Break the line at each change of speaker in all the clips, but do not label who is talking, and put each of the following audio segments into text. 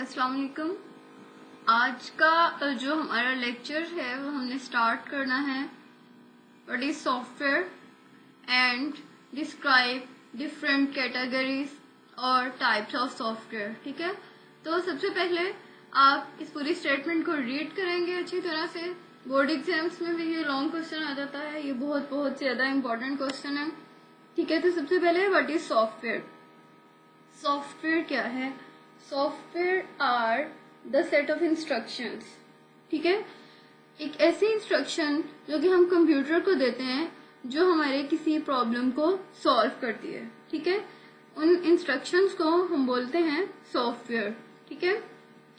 अस्सलाम वालेकुम। आज का जो हमारा लेक्चर है वो हमने स्टार्ट करना है what is software and describe different categories और टाइप्स ऑफ सॉफ्टवेयर। ठीक है, तो सबसे पहले आप इस पूरी स्टेटमेंट को रीड करेंगे अच्छी तरह से। बोर्ड एग्जाम्स में भी ये लॉन्ग क्वेश्चन आ जाता है, ये बहुत ज़्यादा इंपॉर्टेंट क्वेश्चन है। ठीक है, तो सबसे पहले व्हाट इज सॉफ्टवेयर। सॉफ्टवेयर क्या है? Software are the set of instructions. ठीक है, एक ऐसी इंस्ट्रक्शन जो कि हम कंप्यूटर को देते हैं जो हमारे किसी प्रॉब्लम को सॉल्व करती है। ठीक है, उन इंस्ट्रक्शंस को हम बोलते हैं सॉफ्टवेयर। ठीक है,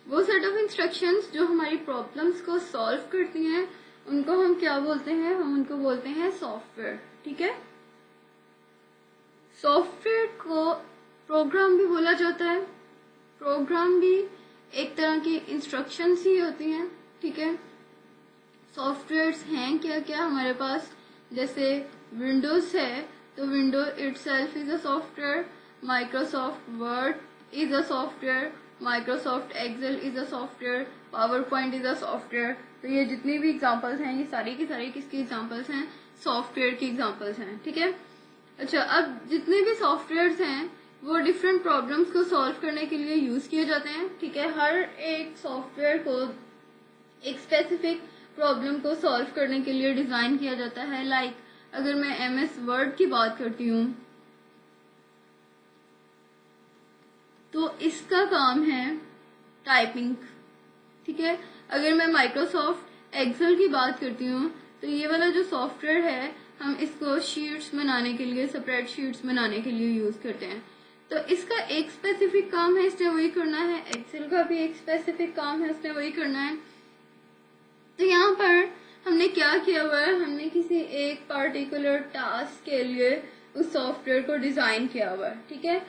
वो सेट ऑफ इंस्ट्रक्शंस जो हमारी प्रॉब्लम्स को सॉल्व करती हैं उनको हम क्या बोलते हैं? हम उनको बोलते हैं सॉफ्टवेयर। ठीक है, सॉफ्टवेयर को प्रोग्राम भी बोला जाता है। प्रोग्राम भी एक तरह की इंस्ट्रक्शंस ही होती हैं। ठीक है, सॉफ्टवेयर्स हैं क्या क्या हमारे पास? जैसे विंडोज है तो window itself is a software, Microsoft Word is a software, Microsoft Excel is a software, PowerPoint is a software. तो ये जितनी भी एग्जांपल्स हैं ये सारी की सारी किसकी एग्जांपल्स हैं? सॉफ्टवेयर की एग्जांपल्स हैं। ठीक है, अच्छा, अब जितने भी सॉफ्टवेयर्स हैं वो डिफरेंट प्रॉब्लम्स को सॉल्व करने के लिए यूज किए जाते हैं। ठीक है, हर एक सॉफ्टवेयर को एक स्पेसिफिक प्रॉब्लम को सॉल्व करने के लिए डिजाइन किया जाता है। लाइक अगर मैं एमएस वर्ड की बात करती हूँ तो इसका काम है टाइपिंग। ठीक है, अगर मैं माइक्रोसॉफ्ट एक्सेल की बात करती हूँ तो ये वाला जो सॉफ्टवेयर है हम इसको शीट्स बनाने के लिए, स्प्रेड शीट्स बनाने के लिए यूज करते हैं। तो इसका एक स्पेसिफिक काम है, इसने वही करना है। एक्सेल का भी एक स्पेसिफिक काम है, उसने वही करना है। तो यहाँ पर हमने क्या किया हुआ है? हमने किसी एक पार्टिकुलर टास्क के लिए उस सॉफ्टवेयर को डिजाइन किया हुआ है। ठीक है,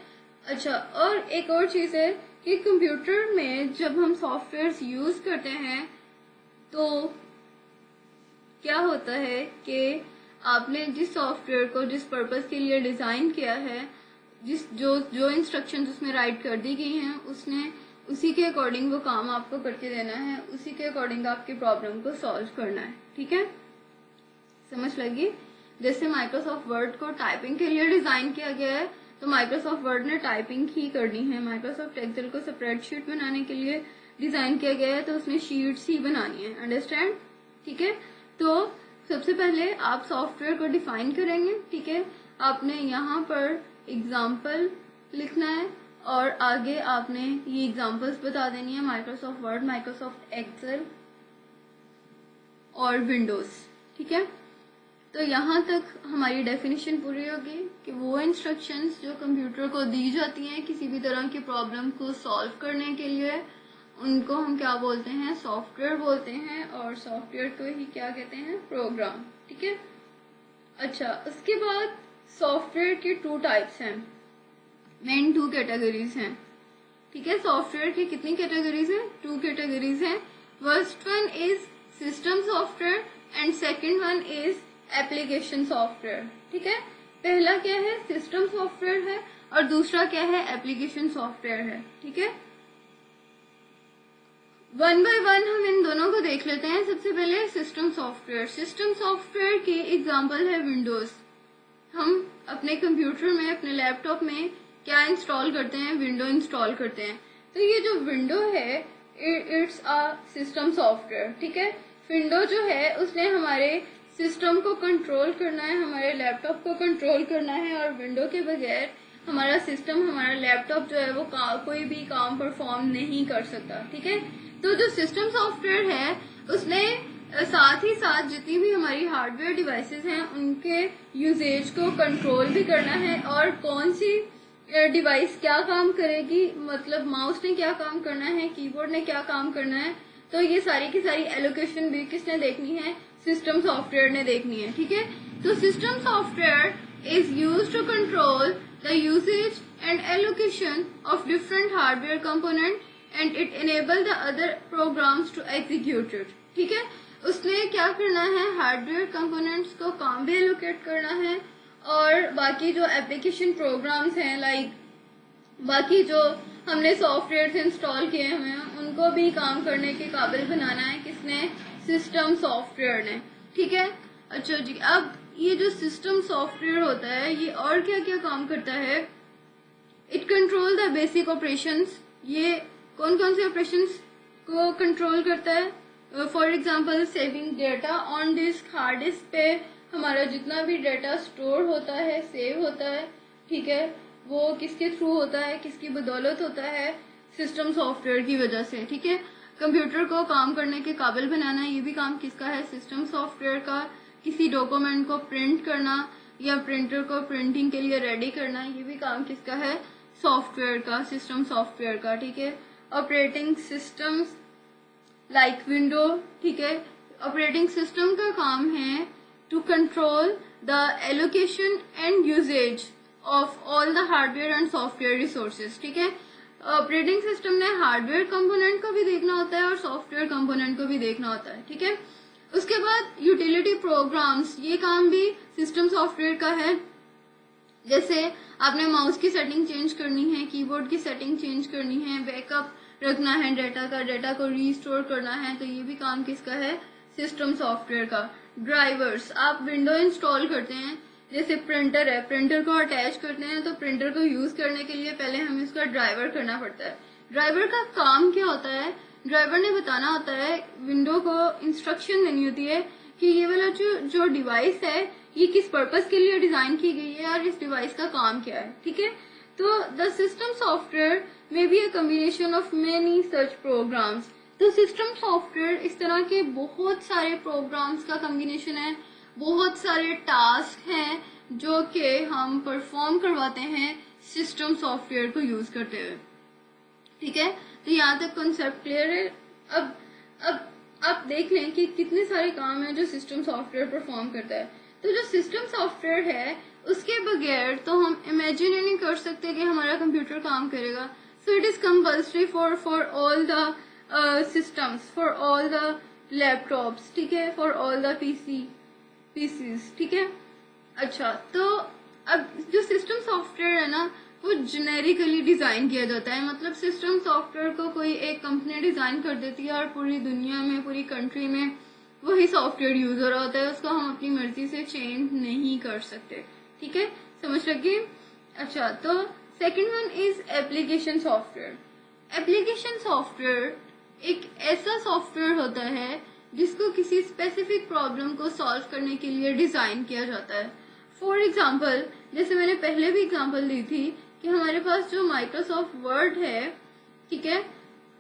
अच्छा, और एक और चीज है कि कंप्यूटर में जब हम सॉफ्टवेयर यूज करते हैं तो क्या होता है कि आपने जिस सॉफ्टवेयर को जिस पर्पस के लिए डिजाइन किया है, जिस जो जो इंस्ट्रक्शंस उसमें राइट कर दी गई हैं उसने उसी के अकॉर्डिंग वो काम आपको करके देना है, उसी के अकॉर्डिंग आपकी प्रॉब्लम को सॉल्व करना है। ठीक है, समझ लगी? जैसे माइक्रोसॉफ्ट वर्ड को टाइपिंग के लिए डिजाइन किया गया है तो माइक्रोसॉफ्ट वर्ड ने टाइपिंग ही करनी है। माइक्रोसॉफ्ट एक्सेल को स्प्रेडशीट बनाने के लिए डिजाइन किया गया है तो उसने शीट्स ही बनानी है। अंडरस्टैंड? ठीक है, तो सबसे पहले आप सॉफ्टवेयर को डिफाइन करेंगे। ठीक है, आपने यहाँ पर एग्जाम्पल लिखना है और आगे आपने ये एग्जाम्पल्स बता देनी है, माइक्रोसॉफ्ट वर्ड, माइक्रोसॉफ्ट एक्सेल और विंडोज। ठीक है, तो यहाँ तक हमारी डेफिनेशन पूरी होगी कि वो इंस्ट्रक्शंस जो कंप्यूटर को दी जाती हैं किसी भी तरह की प्रॉब्लम को सॉल्व करने के लिए उनको हम क्या बोलते हैं? सॉफ्टवेयर बोलते हैं, और सॉफ्टवेयर को ही क्या कहते हैं? प्रोग्राम। ठीक है, अच्छा, उसके बाद सॉफ्टवेयर के टू टाइप्स हैं, मेन टू कैटेगरीज हैं। ठीक है, सॉफ्टवेयर की कितनी कैटेगरीज हैं? टू कैटेगरीज हैं। First one is system software and second one is application software. ठीक है, पहला क्या है? सिस्टम सॉफ्टवेयर है और दूसरा क्या है? एप्लीकेशन सॉफ्टवेयर है। ठीक है, वन बाय वन हम इन दोनों को देख लेते हैं। सबसे पहले सिस्टम सॉफ्टवेयर। सिस्टम सॉफ्टवेयर की एग्जांपल है विंडोज। हम अपने कंप्यूटर में, अपने लैपटॉप में क्या इंस्टॉल करते हैं? विंडो इंस्टॉल करते हैं। तो ये जो विंडो है इट्स अ सिस्टम सॉफ्टवेयर। ठीक है, विंडो जो है उसने हमारे सिस्टम को कंट्रोल करना है, हमारे लैपटॉप को कंट्रोल करना है, और विंडो के बगैर हमारा सिस्टम, हमारा लैपटॉप जो है वो कोई भी काम परफॉर्म नहीं कर सकता। ठीक है, तो जो सिस्टम सॉफ्टवेयर है उसने साथ ही साथ जितनी भी हमारी हार्डवेयर डिवाइसेस हैं उनके यूजेज को कंट्रोल भी करना है, और कौन सी डिवाइस क्या काम करेगी, मतलब माउस ने क्या काम करना है, कीबोर्ड ने क्या काम करना है, तो ये सारी की सारी एलोकेशन भी किसने देखनी है? सिस्टम सॉफ्टवेयर ने देखनी है। ठीक है, तो system software is used to control the usage and allocation of different hardware component and it enable the other programs to execute it. ठीक है, उसने क्या करना है? हार्डवेयर कंपोनेंट्स को काम भी एलोकेट करना है, और बाकी जो एप्लीकेशन प्रोग्राम्स हैं लाइक बाकी जो हमने सॉफ्टवेयर इंस्टॉल किए हुए हैं उनको भी काम करने के काबिल बनाना है किसने, सिस्टम सॉफ्टवेयर ने, ठीक है। अच्छा जी, अब ये जो सिस्टम सॉफ्टवेयर होता है ये और क्या क्या काम करता है, it control the basic operations. ये कौन कौन से ऑपरेशंस को कंट्रोल करता है, for example saving data on disk, hard disk पे हमारा जितना भी डेटा स्टोर होता है, सेव होता है, ठीक है, वो किसके थ्रू होता है, किसकी बदौलत होता है, सिस्टम सॉफ्टवेयर की वजह से, ठीक है। कंप्यूटर को काम करने के काबिल बनाना, ये भी काम किसका है, सिस्टम सॉफ्टवेयर का। किसी डॉक्यूमेंट को प्रिंट करना या प्रिंटर को प्रिंटिंग के लिए रेडी करना, ये भी काम किसका है, सॉफ्टवेयर का, सिस्टम सॉफ्टवेयर का, ठीक है। ऑपरेटिंग सिस्टम्स लाइक विंडो, ठीक है, ऑपरेटिंग सिस्टम का काम है to control the allocation and usage of all the hardware and software resources, ठीक है। ऑपरेटिंग सिस्टम ने हार्डवेयर कंपोनेंट को भी देखना होता है और सॉफ्टवेयर कंपोनेंट को भी देखना होता है, ठीक है। उसके बाद यूटिलिटी प्रोग्राम्स, ये काम भी सिस्टम सॉफ्टवेयर का है। जैसे आपने माउस की सेटिंग चेंज करनी है, कीबोर्ड की सेटिंग चेंज करनी है, बैकअप रखना है डेटा का, डेटा को रीस्टोर करना है, तो ये भी काम किसका है, सिस्टम सॉफ्टवेयर का। ड्राइवर्स, आप विंडो इंस्टॉल करते हैं, जैसे प्रिंटर है, प्रिंटर को अटैच करते हैं तो प्रिंटर को यूज करने के लिए पहले हमें उसका ड्राइवर करना पड़ता है। ड्राइवर का काम क्या होता है, ड्राइवर ने बताना होता है, विंडो को इंस्ट्रक्शन देनी होती है कि ये वाला जो डिवाइस है ये किस पर्पस के लिए डिजाइन की गई है और इस डिवाइस का काम क्या है, ठीक है। तो the system software may be a combination of many such programs. तो सिस्टम सॉफ्टवेयर इस तरह के बहुत सारे प्रोग्राम्स का कॉम्बिनेशन है, बहुत सारे टास्क हैं जो कि हम परफॉर्म करवाते हैं सिस्टम सॉफ्टवेयर को यूज करते हुए, ठीक है। तो यहाँ तक कॉन्सेप्ट क्लियर है। अब आप देख लें कि कितने सारे काम हैं जो सिस्टम सॉफ्टवेयर परफॉर्म करता है। तो जो सिस्टम सॉफ्टवेयर है उसके बगैर तो हम इमेजिन ही नहीं कर सकते कि हमारा कंप्यूटर काम करेगा। So it is compulsory for all the systems, for all the laptops, ठीक है, फॉर ऑल द पीसीज, ठीक है। अच्छा, तो अब जो सिस्टम सॉफ्टवेयर है ना वो जेनेरिकली डिजाइन किया जाता है, मतलब सिस्टम सॉफ्टवेयर को कोई एक कंपनी डिजाइन कर देती है और पूरी दुनिया में, पूरी कंट्री में वही सॉफ्टवेयर यूज हो रहा होता है, उसको हम अपनी मर्जी से चेंज नहीं कर सकते, ठीक है, समझ लगी। अच्छा, तो second one is application software. Application software एक ऐसा सॉफ्टवेयर होता है जिसको किसी स्पेसिफिक प्रॉब्लम को सॉल्व करने के लिए डिजाइन किया जाता है। फॉर एग्जाम्पल, जैसे मैंने पहले भी एग्जाम्पल दी थी कि हमारे पास जो माइक्रोसॉफ्ट वर्ड है, ठीक है,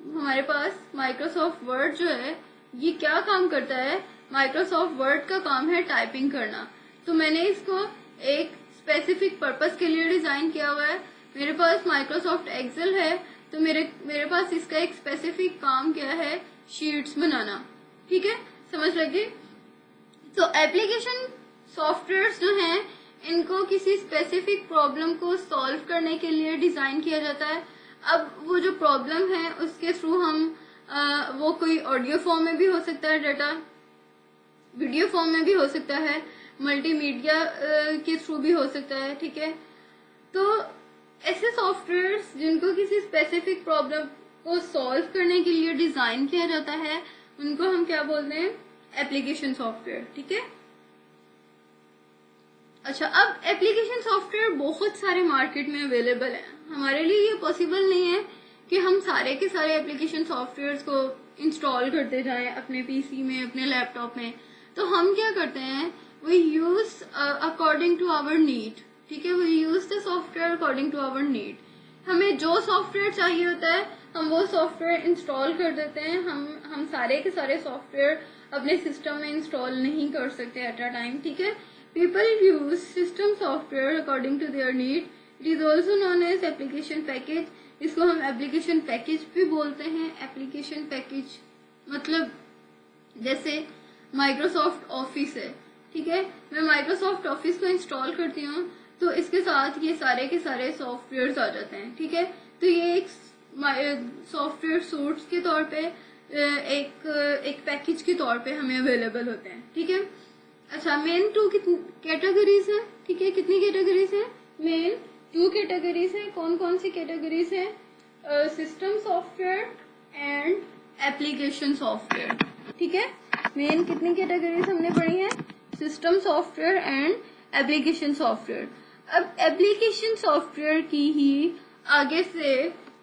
हमारे पास माइक्रोसॉफ्ट वर्ड जो है ये क्या काम करता है, माइक्रोसॉफ्ट वर्ड का काम है टाइपिंग करना। तो मैंने इसको एक स्पेसिफिक पर्पस के लिए डिजाइन किया हुआ है। मेरे पास माइक्रोसॉफ्ट एक्सेल है तो मेरे पास इसका एक स्पेसिफिक काम क्या है, शीट्स बनाना, ठीक है, समझ लगी। तो एप्लीकेशन सॉफ्टवेयर्स जो हैं इनको किसी स्पेसिफिक प्रॉब्लम को सॉल्व करने के लिए डिजाइन किया जाता है। अब वो जो प्रॉब्लम है उसके थ्रू हम वो कोई ऑडियो फॉर्म में भी हो सकता है डेटा, वीडियो फॉर्म में भी हो सकता है, मल्टीमीडिया के थ्रू भी हो सकता है, ठीक है। तो ऐसे सॉफ्टवेयर्स जिनको किसी स्पेसिफिक प्रॉब्लम को सॉल्व करने के लिए डिजाइन किया जाता है उनको हम क्या बोलते हैं, एप्लीकेशन सॉफ्टवेयर, ठीक है। अच्छा, अब एप्लीकेशन सॉफ्टवेयर बहुत सारे मार्केट में अवेलेबल है। हमारे लिए ये पॉसिबल नहीं है कि हम सारे के सारे एप्लीकेशन सॉफ्टवेयर्स को इंस्टॉल करते जाएं अपने पीसी में, अपने लैपटॉप में। तो हम क्या करते हैं, we use according to our need, ठीक है, we use the software according to our need. हमें जो सॉफ्टवेयर चाहिए होता है हम वो सॉफ्टवेयर इंस्टॉल कर देते हैं। हम सारे के सारे सॉफ्टवेयर अपने सिस्टम में इंस्टॉल नहीं कर सकते एट अ टाइम, ठीक है। People use system software according to their need. It is also known as application package. इसको हम application package भी बोलते हैं। application package मतलब जैसे Microsoft Office है, ठीक है, मैं Microsoft Office को इंस्टॉल करती हूँ तो इसके साथ ये सारे के सारे सॉफ्टवेयर आ जाते हैं, ठीक है। तो ये एक सॉफ्टवेयर सूट्स के तौर पे एक पैकेज के तौर पे हमें अवेलेबल होते हैं, ठीक है। अच्छा, मेन टू कैटेगरीज है, ठीक है, कितनी कैटेगरीज है, मेन 2 कैटेगरीज है। कौन कौन सी कैटेगरीज है? System software and application software. ठीक है, मेन कितनी कैटेगरीज हमने पढ़ी है? System software and application software. अब एप्लीकेशन सॉफ्टवेयर की ही आगे से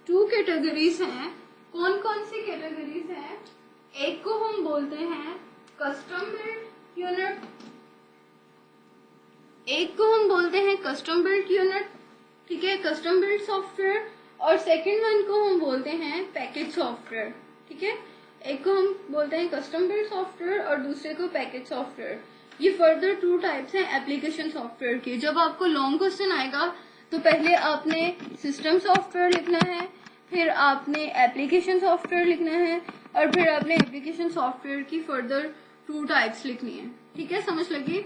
2 कैटेगरीज हैं। कौन कौन सी कैटेगरीज हैं? एक को हम बोलते हैं कस्टम बिल्ट यूनिट, एक को हम बोलते हैं कस्टम बिल्ट यूनिट, ठीक है, कस्टम बिल्ट सॉफ्टवेयर, और सेकंड वन को हम बोलते हैं पैकेज सॉफ्टवेयर। ठीक है, एक को हम बोलते हैं कस्टम बिल्ट सॉफ्टवेयर और दूसरे को पैकेज सॉफ्टवेयर। ये फर्दर 2 टाइप्स हैं एप्लीकेशन सॉफ्टवेयर की। जब आपको लॉन्ग क्वेश्चन आएगा तो पहले आपने सिस्टम सॉफ्टवेयर लिखना है, फिर आपने एप्लीकेशन सॉफ्टवेयर लिखना है, और फिर आपने एप्लीकेशन सॉफ्टवेयर की फर्दर 2 टाइप्स लिखनी है। ठीक है, समझ लगी?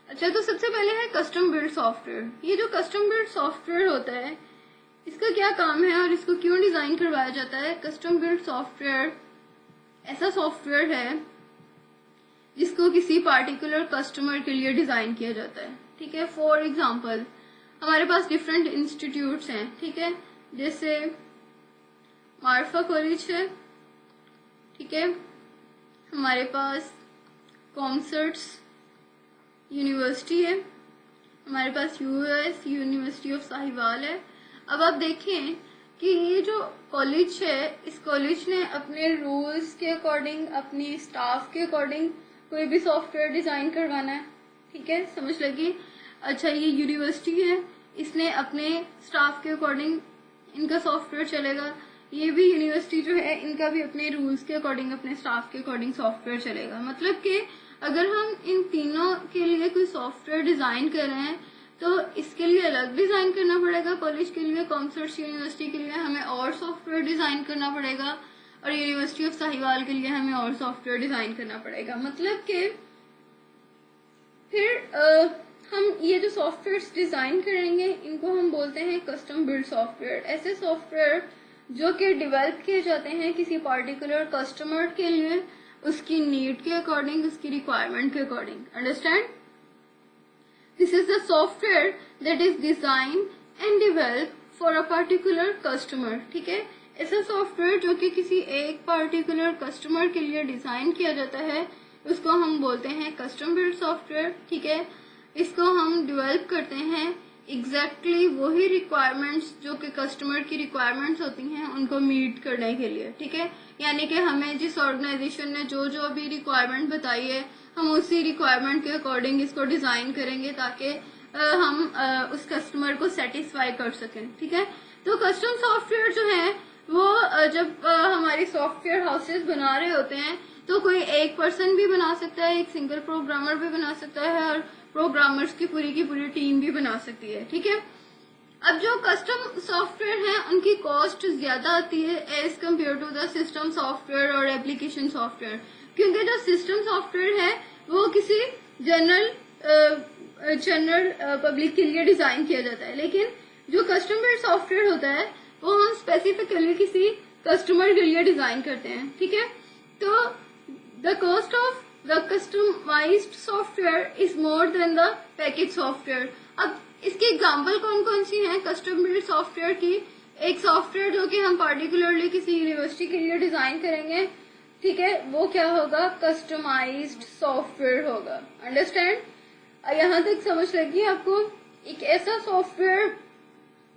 अच्छा, तो सबसे पहले है कस्टम बिल्ट सॉफ्टवेयर। ये जो कस्टम बिल्ट सॉफ्टवेयर होता है, इसका क्या काम है और इसको क्यों डिजाइन करवाया जाता है? कस्टम बिल्ट सॉफ्टवेयर ऐसा सॉफ्टवेयर है जिसको किसी पार्टिकुलर कस्टमर के लिए डिजाइन किया जाता है। ठीक है, फॉर एग्जाम्पल हमारे पास डिफरेंट इंस्टीट्यूट्स हैं। ठीक है, जैसे मार्फा कॉलेज है, ठीक है, हमारे पास कॉन्सर्ट्स यूनिवर्सिटी है, हमारे पास यूएस यूनिवर्सिटी ऑफ साहिवाल है। अब आप देखें कि ये जो कॉलेज है, इस कॉलेज ने अपने रूल्स के अकॉर्डिंग, अपने स्टाफ के अकॉर्डिंग कोई भी सॉफ्टवेयर डिजाइन करवाना है। ठीक है, समझ लगी? अच्छा, ये यूनिवर्सिटी है, इसने अपने स्टाफ के अकॉर्डिंग इनका सॉफ्टवेयर चलेगा। ये भी यूनिवर्सिटी जो है, इनका भी अपने रूल्स के अकॉर्डिंग, अपने स्टाफ के अकॉर्डिंग सॉफ्टवेयर चलेगा। मतलब कि अगर हम इन तीनों के लिए कोई सॉफ्टवेयर डिजाइन कर रहे हैं तो इसके लिए अलग डिजाइन करना पड़ेगा, कॉलेज के लिए, कॉन्सर्ट्स यूनिवर्सिटी के लिए हमें और सॉफ्टवेयर डिजाइन करना पड़ेगा, और यूनिवर्सिटी ऑफ साहिवाल के लिए हमें और सॉफ्टवेयर डिजाइन करना पड़ेगा। मतलब कि फिर हम ये जो सॉफ्टवेयर डिजाइन करेंगे इनको हम बोलते हैं कस्टम बिल्ड सॉफ्टवेयर। ऐसे सॉफ्टवेयर जो कि डेवलप किए जाते हैं किसी पार्टिकुलर कस्टमर के लिए, उसकी नीड के अकॉर्डिंग, उसकी रिक्वायरमेंट के according. Understand? This is the software that is design and develop for a particular customer. ठीक है, ऐसा सॉफ्टवेयर जो कि किसी एक पार्टिकुलर कस्टमर के लिए डिजाइन किया जाता है, उसको हम बोलते हैं कस्टम बिल्ड सॉफ्टवेयर। ठीक है, इसको हम डेवलप करते हैं एग्जैक्टली वही रिक्वायरमेंट्स जो कि कस्टमर की रिक्वायरमेंट्स होती हैं उनको मीट करने के लिए। ठीक है, यानी कि हमें जिस ऑर्गेनाइजेशन ने जो जो अभी रिक्वायरमेंट बताई है, हम उसी रिक्वायरमेंट के अकॉर्डिंग इसको डिजाइन करेंगे ताकि हम उस कस्टमर को सेटिस्फाई कर सकें। ठीक है, तो कस्टम सॉफ्टवेयर जो है वो जब हमारे सॉफ्टवेयर हाउसेस बना रहे होते हैं तो कोई एक पर्सन भी बना सकता है, एक सिंगल प्रोग्रामर भी बना सकता है, और प्रोग्रामर्स की पूरी टीम भी बना सकती है। ठीक है, अब जो कस्टम सॉफ्टवेयर है उनकी कॉस्ट ज्यादा आती है as compare to the system software और एप्लीकेशन सॉफ्टवेयर, क्योंकि जो सिस्टम सॉफ्टवेयर है वो किसी जनरल पब्लिक के लिए डिजाइन किया जाता है, लेकिन जो कस्टम बिल्ड सॉफ्टवेयर होता है वो हम स्पेसिफिकली किसी कस्टमर के लिए डिजाइन करते हैं। ठीक है, तो the cost of the customized software is more than the package software. अब इसकी एग्जांपल कौन कौन सी हैं कस्टम बिल्ड सॉफ्टवेयर की? एक सॉफ्टवेयर जो कि हम पार्टिकुलरली किसी यूनिवर्सिटी के लिए डिजाइन करेंगे, ठीक है, वो क्या होगा? कस्टमाइज्ड सॉफ्टवेयर होगा। अंडरस्टैंड? यहाँ तक समझ लगी आपको? एक ऐसा सॉफ्टवेयर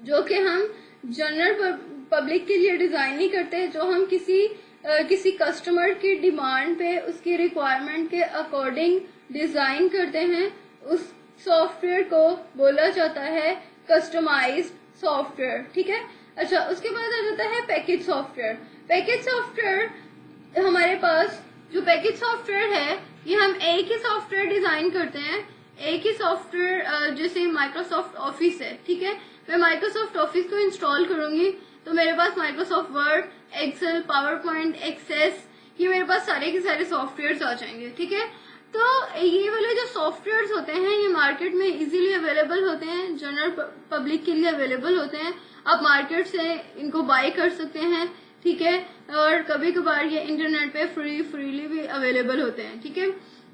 जो कि हम जनरल पब्लिक के लिए डिजाइन नहीं करते, जो हम किसी कस्टमर की डिमांड पे, उसकी रिक्वायरमेंट के अकॉर्डिंग डिजाइन करते हैं, उस सॉफ्टवेयर को बोला जाता है कस्टमाइज्ड सॉफ्टवेयर। ठीक है, अच्छा, उसके बाद आ जाता है पैकेज सॉफ्टवेयर। पैकेज सॉफ्टवेयर हमारे पास जो पैकेज सॉफ्टवेयर है, ये हम एक ही सॉफ्टवेयर डिजाइन करते हैं, एक ही सॉफ्टवेयर, जैसे माइक्रोसॉफ्ट ऑफिस है। ठीक है, मैं माइक्रोसॉफ्ट ऑफिस को इंस्टॉल करूंगी तो मेरे पास Microsoft Word, Excel, PowerPoint, Access, ये मेरे पास सारे के सारे सॉफ्टवेयर आ जाएंगे। ठीक है, तो ये वाले जो सॉफ्टवेयर होते हैं ये मार्केट में इजीली अवेलेबल होते हैं, जनरल पब्लिक के लिए अवेलेबल होते हैं, आप मार्केट से इनको बाय कर सकते हैं। ठीक है, और कभी कभार ये इंटरनेट पे फ्रीली भी अवेलेबल होते हैं। ठीक है,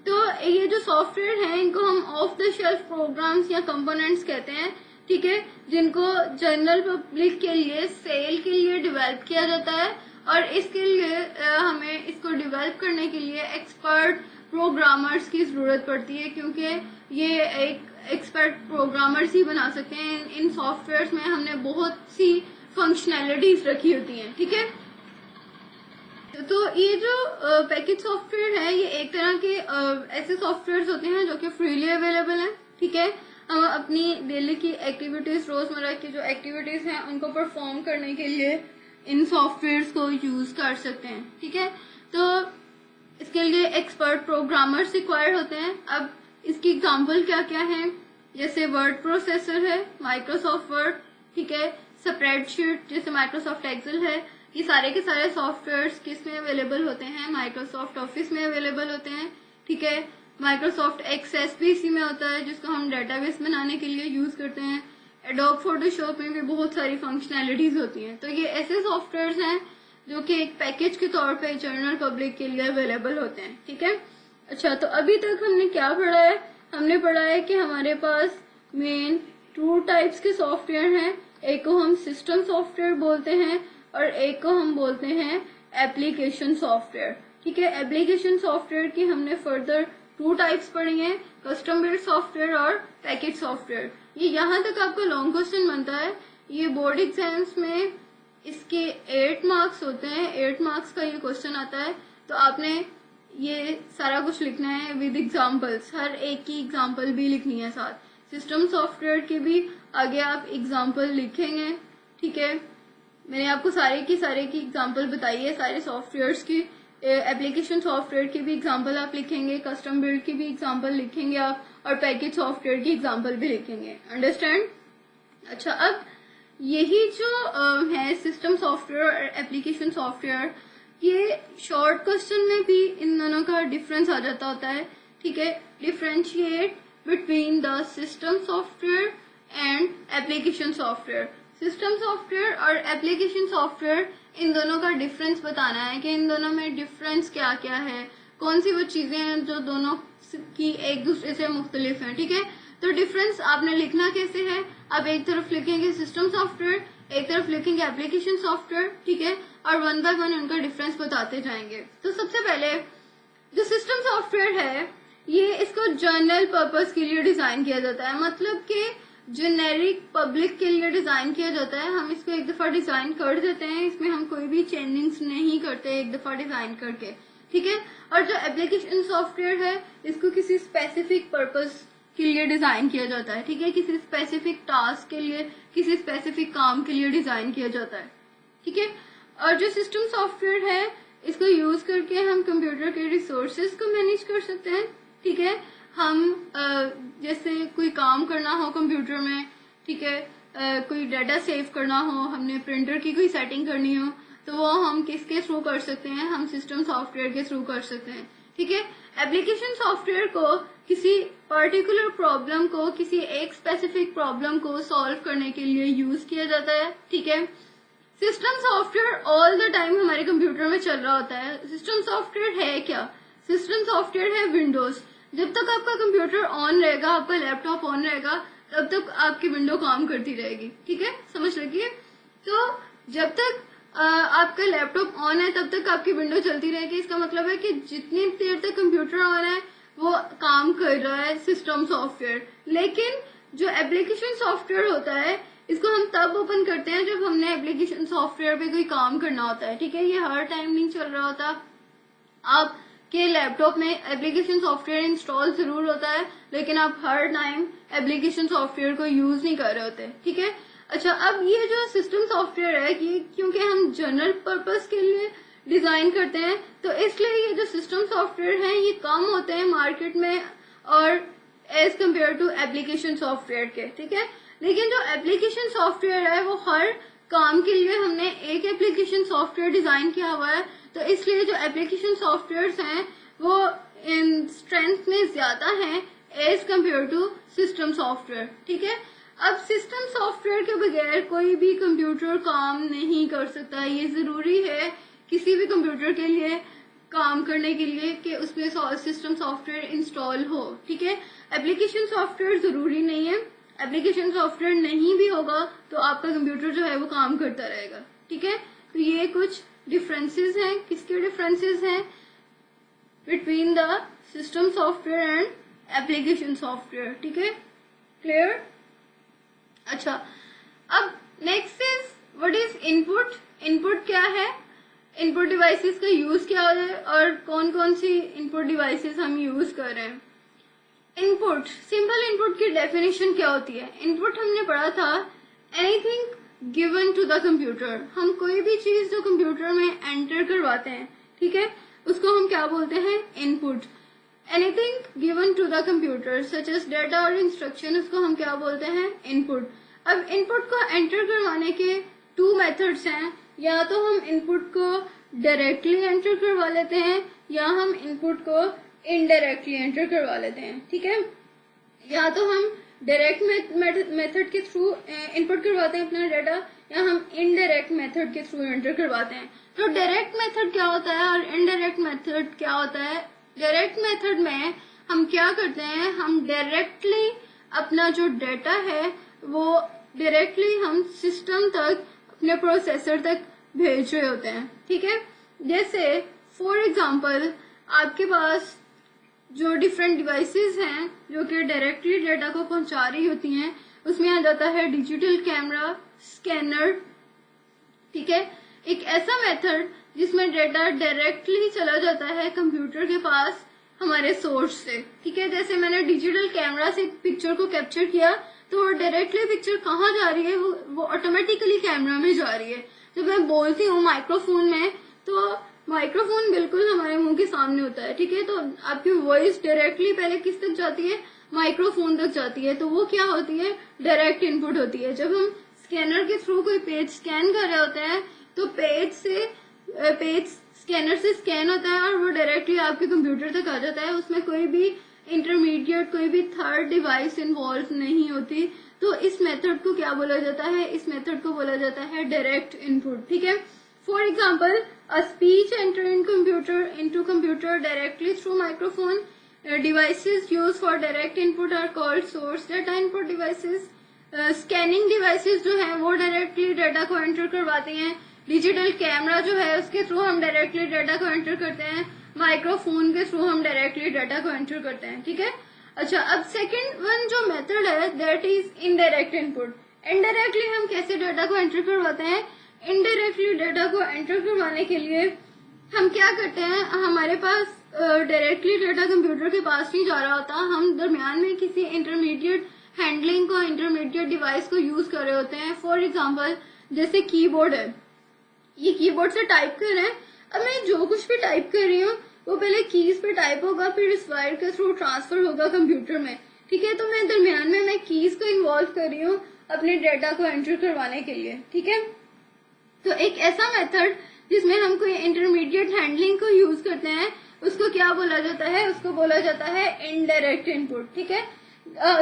तो ये जो सॉफ्टवेयर है इनको हम ऑफ द शेल्फ प्रोग्राम्स या कंपोनेंट्स कहते हैं, ठीक है, जिनको जनरल पब्लिक के लिए सेल के लिए डेवलप किया जाता है, और इसके लिए हमें इसको डेवलप करने के लिए एक्सपर्ट प्रोग्रामर्स की ज़रूरत पड़ती है, क्योंकि ये एक एक्सपर्ट प्रोग्रामर्स ही बना सकते हैं। इन सॉफ्टवेयर्स में हमने बहुत सी फंक्शनैलिटीज रखी होती हैं, ठीक है। तो ये जो पैकेज सॉफ्टवेयर है, ये एक तरह के ऐसे सॉफ्टवेयर्स होते हैं जो कि फ्रीली अवेलेबल हैं, ठीक है। हम अपनी डेली की एक्टिविटीज, रोजमर्रा की जो एक्टिविटीज हैं, उनको परफॉर्म करने के लिए इन सॉफ्टवेयर्स को यूज कर सकते हैं, ठीक है। तो इसके लिए एक्सपर्ट प्रोग्रामर्स रिक्वायर्ड होते हैं। अब इसकी एग्जांपल क्या क्या है, जैसे वर्ड प्रोसेसर है, माइक्रोसॉफ्ट वर्ड, ठीक है, स्प्रेडशीट जैसे माइक्रोसॉफ्ट एक्सेल है, ये सारे के सारे सॉफ्टवेयर्स किस में अवेलेबल होते हैं, माइक्रोसॉफ्ट ऑफिस में अवेलेबल होते हैं, ठीक है। माइक्रोसॉफ्ट एक्सेस भी इसी में होता है, जिसको हम डेटाबेस बनाने के लिए यूज करते हैं। एडोब फोटोशॉप में भी बहुत सारी फंक्शनैलिटीज होती हैं। तो ये ऐसे सॉफ्टवेयर्स हैं जो कि एक पैकेज के तौर पे जनरल पब्लिक के लिए अवेलेबल होते हैं, ठीक है। अच्छा, तो अभी तक हमने क्या पढ़ा है, हमने पढ़ा है कि हमारे पास मेन 2 टाइप्स के सॉफ्टवेयर हैं। एक को हम सिस्टम सॉफ्टवेयर बोलते हैं और एक को हम बोलते हैं एप्लीकेशन सॉफ्टवेयर, ठीक है। एप्लीकेशन सॉफ्टवेयर की हमने फर्दर 2 टाइप्स पढ़ी हैं, कस्टम बिल्ड सॉफ्टवेयर और पैकेज सॉफ्टवेयर। ये यहाँ तक आपका लॉन्ग क्वेश्चन बनता है। ये बोर्ड एग्जाम्स में इसके 8 मार्क्स होते हैं, 8 मार्क्स का ये क्वेश्चन आता है। तो आपने ये सारा कुछ लिखना है विद एग्जाम्पल्स, हर एक की एग्जाम्पल भी लिखनी है साथ। सिस्टम सॉफ्टवेयर के भी आगे आप एग्जाम्पल लिखेंगे, ठीक है। मैंने आपको सारे की एग्जाम्पल बताई है, सारे सॉफ्टवेयर्स की। एप्लीकेशन सॉफ्टवेयर की भी एग्जाम्पल आप लिखेंगे, कस्टम बिल्ड की भी एग्जाम्पल लिखेंगे आप, और पैकेज सॉफ्टवेयर की एग्जाम्पल भी लिखेंगे। अंडरस्टैंड? अच्छा, अब यही जो है सिस्टम सॉफ्टवेयर और एप्लीकेशन सॉफ्टवेयर, ये शॉर्ट क्वेश्चन में भी इन दोनों का डिफरेंस आ जाता होता है, ठीक है। Differentiate between the system software and application software. System software और एप्लीकेशन सॉफ्टवेयर, इन दोनों का डिफरेंस बताना है कि इन दोनों में डिफरेंस क्या क्या है, कौन सी वो चीजें हैं जो दोनों की एक दूसरे से मुख्तलिफ हैं, ठीक है। तो डिफरेंस आपने लिखना कैसे है, आप एक तरफ लिखेंगे सिस्टम सॉफ्टवेयर, एक तरफ लिखेंगे एप्लीकेशन सॉफ्टवेयर, ठीक है, और 1 बाय 1 उनका डिफरेंस बताते जाएंगे। तो सबसे पहले जो सिस्टम सॉफ्टवेयर है, ये इसको जनरल पर्पस के लिए डिजाइन किया जाता है, मतलब कि जेनेरिक पब्लिक के लिए डिजाइन किया जाता है। हम इसको एक दफा डिजाइन कर देते हैं, इसमें हम कोई भी चेंजिंग्स नहीं करते एक दफा डिजाइन करके, ठीक है। और जो एप्लीकेशन सॉफ्टवेयर है, इसको किसी स्पेसिफिक पर्पस के लिए डिजाइन किया जाता है, ठीक है, किसी स्पेसिफिक टास्क के लिए, किसी स्पेसिफिक काम के लिए डिजाइन किया जाता है, ठीक है। और जो सिस्टम सॉफ्टवेयर है, इसको यूज करके हम कंप्यूटर के रिसोर्सेज को मैनेज कर सकते हैं, ठीक है। हम जैसे कोई काम करना हो कंप्यूटर में, ठीक है, कोई डाटा सेव करना हो, हमने प्रिंटर की कोई सेटिंग करनी हो, तो वो हम किसके थ्रू कर सकते हैं, हम सिस्टम सॉफ्टवेयर के थ्रू कर सकते हैं, ठीक है। एप्लीकेशन सॉफ्टवेयर को किसी पर्टिकुलर प्रॉब्लम को, किसी एक स्पेसिफिक प्रॉब्लम को सॉल्व करने के लिए यूज किया जाता है, ठीक है। System software all the time हमारे कंप्यूटर में चल रहा होता है। सिस्टम सॉफ्टवेयर है क्या? सिस्टम सॉफ्टवेयर है विंडोज। जब तक आपका कंप्यूटर ऑन रहेगा, आपका लैपटॉप ऑन रहेगा, तब तक आपकी विंडो काम करती रहेगी, ठीक है, समझ लगी। तो जब तक आपका लैपटॉप ऑन है, तब तक आपकी विंडो चलती रहेगी। इसका मतलब है कि जितनी देर तक कंप्यूटर ऑन है, वो काम कर रहा है सिस्टम सॉफ्टवेयर। लेकिन जो एप्लीकेशन सॉफ्टवेयर होता है, इसको हम तब ओपन करते हैं जब हमने एप्लीकेशन सॉफ्टवेयर पे कोई काम करना होता है, ठीक है। ये हर टाइम नहीं चल रहा होता। आपके लैपटॉप में एप्लीकेशन सॉफ्टवेयर इंस्टॉल जरूर होता है, लेकिन आप हर टाइम एप्लीकेशन सॉफ्टवेयर को यूज नहीं कर रहे होते, ठीक है। अच्छा, अब ये जो सिस्टम सॉफ्टवेयर है, कि क्योंकि हम जनरल पर्पस के लिए डिजाइन करते हैं, तो इसलिए ये जो सिस्टम सॉफ्टवेयर हैं, ये कम होते हैं मार्केट में और as compare to application software के, ठीक है। लेकिन जो एप्लीकेशन सॉफ्टवेयर है, वो हर काम के लिए हमने एक एप्लीकेशन सॉफ्टवेयर डिजाइन किया हुआ है, तो इसलिए जो एप्लीकेशन सॉफ्टवेयर हैं, वो इन स्ट्रेंथ में ज्यादा हैं as compare to system software, ठीक है। अब सिस्टम सॉफ्टवेयर के बगैर कोई भी कंप्यूटर काम नहीं कर सकता। ये जरूरी है किसी भी कंप्यूटर के लिए काम करने के लिए कि उसमें सिस्टम सॉफ्टवेयर इंस्टॉल हो, ठीक है। एप्लीकेशन सॉफ्टवेयर जरूरी नहीं है। एप्लीकेशन सॉफ्टवेयर नहीं भी होगा तो आपका कंप्यूटर जो है वो काम करता रहेगा। ठीक है, तो ये कुछ डिफरेंसेस हैं। किसके डिफरेंसेस हैं? Between the system software and application software. ठीक है, क्लियर? अच्छा, अब next is what is input. Input क्या है, इनपुट डिवाइसेस का यूज क्या है और कौन कौन सी इनपुट डिवाइसेस हम यूज कर रहे हैं। इनपुट, सिंपल इनपुट की डेफिनेशन क्या होती है? इनपुट हमने पढ़ा था anything given to the computer. हम कोई भी चीज जो कंप्यूटर में एंटर करवाते हैं, ठीक है, उसको हम क्या बोलते हैं? Input. Anything given to the computer such as data और इंस्ट्रक्शन, उसको हम क्या बोलते हैं? इनपुट। अब इनपुट को एंटर करवाने के टू मेथड्स हैं। या तो हम इनपुट को डायरेक्टली एंटर करवा लेते हैं या हम इनपुट को इनडायरेक्टली एंटर करवा लेते हैं। ठीक है, या तो हम डायरेक्ट मेथड के थ्रू इनपुट करवाते हैं अपना डाटा, या हम इनडायरेक्ट मेथड के थ्रू एंटर करवाते हैं। तो डायरेक्ट मेथड क्या होता है और इनडायरेक्ट मेथड क्या होता है? डायरेक्ट मेथड में हम क्या करते हैं, हम डायरेक्टली अपना जो डाटा है वो डायरेक्टली हम सिस्टम तक, अपने प्रोसेसर तक भेज रहे होते हैं। ठीक है, जैसे फॉर एग्जांपल आपके पास जो डिफरेंट डिवाइसेस हैं जो कि डायरेक्टली डाटा को पहुंचा रही होती हैं, उसमें आ जाता है डिजिटल कैमरा, स्कैनर। ठीक है, एक ऐसा मेथड जिसमें डाटा डायरेक्टली चला जाता है कंप्यूटर के पास हमारे सोर्स से। ठीक है, जैसे मैंने डिजिटल कैमरा से पिक्चर को कैप्चर किया तो डायरेक्टली पिक्चर कहाँ जा रही है? वो ऑटोमेटिकली कैमरा में जा रही है। जब मैं बोलती हूँ माइक्रोफोन में, तो माइक्रोफोन बिल्कुल हमारे मुंह के सामने होता है। ठीक है, तो आपकी वॉइस डायरेक्टली पहले किस तक जाती है? माइक्रोफोन तक जाती है। तो वो क्या होती है? डायरेक्ट इनपुट होती है। जब हम स्कैनर के थ्रू कोई पेज स्कैन कर रहे होते हैं तो पेज स्कैनर से स्कैन होता है और वो डायरेक्टली आपके कंप्यूटर तक आ जाता है। उसमें कोई भी इंटरमीडिएट, कोई भी थर्ड डिवाइस इन्वॉल्व नहीं होती। तो इस मेथड को क्या बोला जाता है? इस मेथड को बोला जाता है डायरेक्ट इनपुट। ठीक है, for example a speech enter into computer directly through microphone. Devices used for direct input are called source data input devices. Scanning devices जो हैं वो डायरेक्टली डाटा को एंटर करवाती हैं। डिजिटल कैमरा जो है उसके थ्रू हम डायरेक्टली डाटा को एंटर करते हैं। माइक्रोफोन के थ्रू हम डायरेक्टली डाटा को एंटर करते हैं। ठीक है, अच्छा, अब सेकंड वन जो मेथड है that is indirect input. Indirectly हम कैसे डाटा को एंटर करवाते हैं? इनडायरेक्टली डाटा को एंटर करवाने के लिए हम क्या करते हैं, हमारे पास डायरेक्टली डाटा कंप्यूटर के पास नहीं जा रहा होता, हम दरमियान में किसी इंटरमीडिएट हैंडलिंग को, इंटरमीडिएट डिवाइस को यूज कर रहे होते हैं। फॉर एग्जांपल जैसे कीबोर्ड है, ये कीबोर्ड से टाइप कर रहे हैं। अब मैं जो कुछ भी टाइप कर रही हूँ वो पहले कीज पे टाइप होगा, फिर इस वायर के थ्रू ट्रांसफर होगा कंप्यूटर में। ठीक है, तो मैं दरमियान में मैं कीज को इन्वॉल्व कर रही हूँ अपने डाटा को एंटर करवाने के लिए। ठीक है, तो एक ऐसा मेथड जिसमें हम कोई इंटरमीडिएट हैंडलिंग को यूज करते हैं उसको क्या बोला जाता है? उसको बोला जाता है इनडायरेक्ट इनपुट। ठीक है,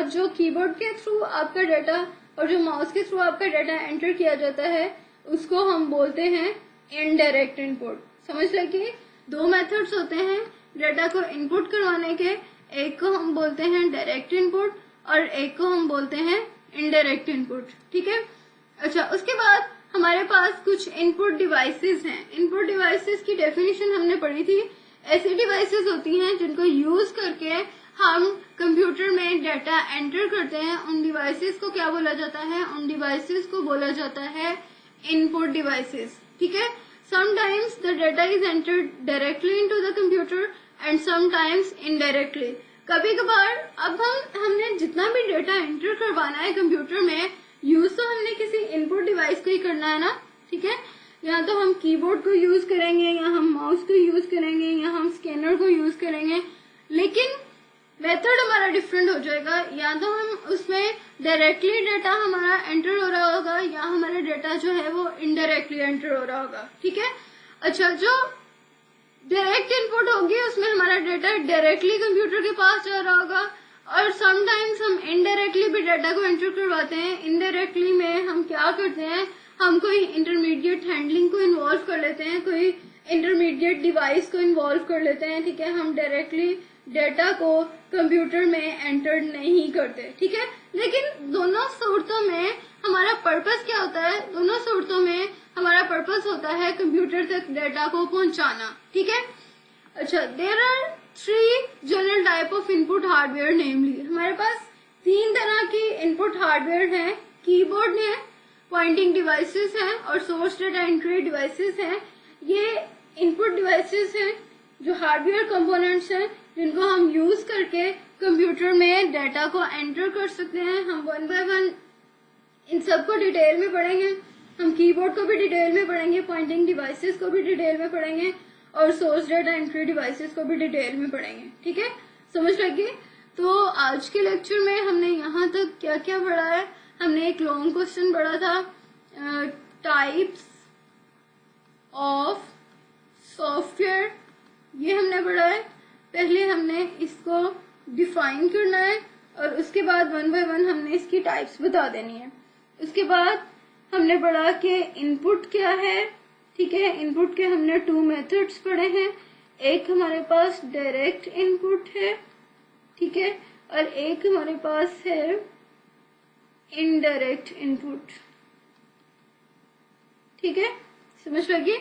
जो कीबोर्ड के थ्रू आपका डाटा और जो माउस के थ्रू आपका डाटा एंटर किया जाता है उसको हम बोलते हैं इनडायरेक्ट इनपुट। समझ लगी? दो मेथड्स होते हैं डाटा को इनपुट करवाने के, एक को हम बोलते हैं डायरेक्ट इनपुट और एक को हम बोलते हैं इनडायरेक्ट इनपुट। ठीक है, अच्छा, उसके बाद हमारे पास कुछ इनपुट डिवाइसेस हैं। इनपुट डिवाइसेस की डेफिनेशन हमने पढ़ी थी। ऐसी डिवाइसेस होती हैं जिनको यूज करके हम कंप्यूटर में डाटा एंटर करते हैं। उन डिवाइसेस को क्या बोला जाता है? उन डिवाइसेस को बोला जाता है इनपुट डिवाइसेस। ठीक है, sometimes the data is entered directly into the computer and sometimes indirectly. कभी कभार अब हमने जितना भी डाटा एंटर करवाना है कंप्यूटर में, यूज तो हमने किसी इनपुट डिवाइस को ही करना है ना। ठीक है, या तो हम कीबोर्ड को यूज करेंगे, या हम माउस को यूज करेंगे, या हम स्कैनर को यूज करेंगे, लेकिन मेथड हमारा डिफरेंट हो जाएगा। या तो हम उसमें डायरेक्टली डाटा हमारा एंटर हो रहा होगा या हमारा डाटा जो है वो इनडायरेक्टली एंटर हो रहा होगा। ठीक है, अच्छा, जो डायरेक्ट इनपुट होगी उसमें हमारा डाटा डायरेक्टली कंप्यूटर के पास जा रहा होगा और समटाइम्स हम इनडायरेक्टली भी डाटा को एंटर करवाते हैं। इनडायरेक्टली में हम क्या करते हैं, हम कोई इंटरमीडिएट हैंडलिंग को इन्वॉल्व कर लेते हैं, कोई इंटरमीडिएट डिवाइस को इन्वॉल्व कर लेते हैं, ठीक है। हम डायरेक्टली डेटा को कंप्यूटर में एंटर नहीं करते, ठीक है। लेकिन दोनों सूरतों में हमारा पर्पस क्या होता है? दोनों सूरतों में हमारा पर्पस होता है कंप्यूटर तक डेटा को पहुंचाना, ठीक है। अच्छा, there are 3 general type of input hardware, namely हमारे पास 3 तरह की इनपुट हार्डवेयर हैं। कीबोर्ड है, पॉइंटिंग डिवाइसेस हैं और सोर्स डेटा एंट्री डिवाइसेस हैं। ये इनपुट डिवाइसेस हैं जो हार्डवेयर कंपोनेंट्स हैं जिनको हम यूज करके कंप्यूटर में डेटा को एंटर कर सकते हैं। हम 1 बाय 1 इन सबको डिटेल में पढ़ेंगे। हम कीबोर्ड को भी डिटेल में पढ़ेंगे, पॉइंटिंग डिवाइसेस को भी डिटेल में पढ़ेंगे और सोर्स डेटा एंट्री डिवाइसेस को भी डिटेल में पढ़ेंगे, ठीक है। समझ लगी? तो आज के लेक्चर में हमने यहाँ तक क्या क्या पढ़ा है? हमने एक लॉन्ग क्वेश्चन पढ़ा था, टाइप्स ऑफ सॉफ्टवेयर, ये हमने पढ़ा है। पहले हमने इसको डिफाइन करना है और उसके बाद 1 बाय 1 हमने इसकी टाइप्स बता देनी है। उसके बाद हमने पढ़ा कि इनपुट क्या है, ठीक है। इनपुट के हमने 2 मेथड्स पढ़े हैं। एक हमारे पास डायरेक्ट इनपुट है, ठीक है, और एक हमारे पास है इनडायरेक्ट इनपुट, ठीक है। समझ लगी?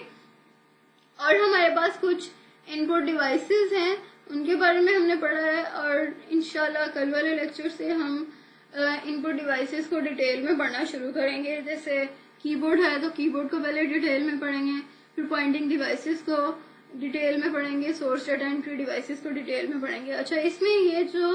और हमारे पास कुछ इनपुट डिवाइसेस हैं, उनके बारे में हमने पढ़ा है और इंशाल्लाह कल वाले लेक्चर से हम इनपुट डिवाइसेस को डिटेल में पढ़ना शुरू करेंगे। जैसे कीबोर्ड है तो कीबोर्ड को पहले डिटेल में पढ़ेंगे, फिर पॉइंटिंग डिवाइसेस को डिटेल में पढ़ेंगे, सोर्स डेटा एंट्री डिवाइसेस को डिटेल में पढ़ेंगे। अच्छा, इसमें ये जो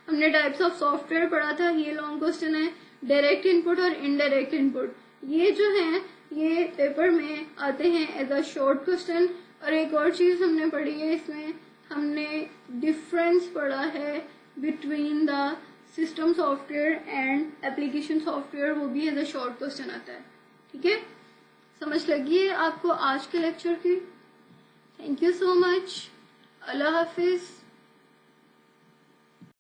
हमने टाइप्स ऑफ सॉफ्टवेयर पढ़ा था, ये लॉन्ग क्वेश्चन है, डायरेक्ट इनपुट और इनडायरेक्ट इनपुट, ये जो है ये पेपर में आते हैं एज अ शॉर्ट क्वेश्चन। और एक और चीज हमने पढ़ी है, इसमें हमने डिफरेंस पढ़ा है between the system software and application software, वो भी एज अ शॉर्ट क्वेश्चन आता है, ठीक है। समझ लगी है आपको आज के लेक्चर की? Thank you so much. Allah Hafiz.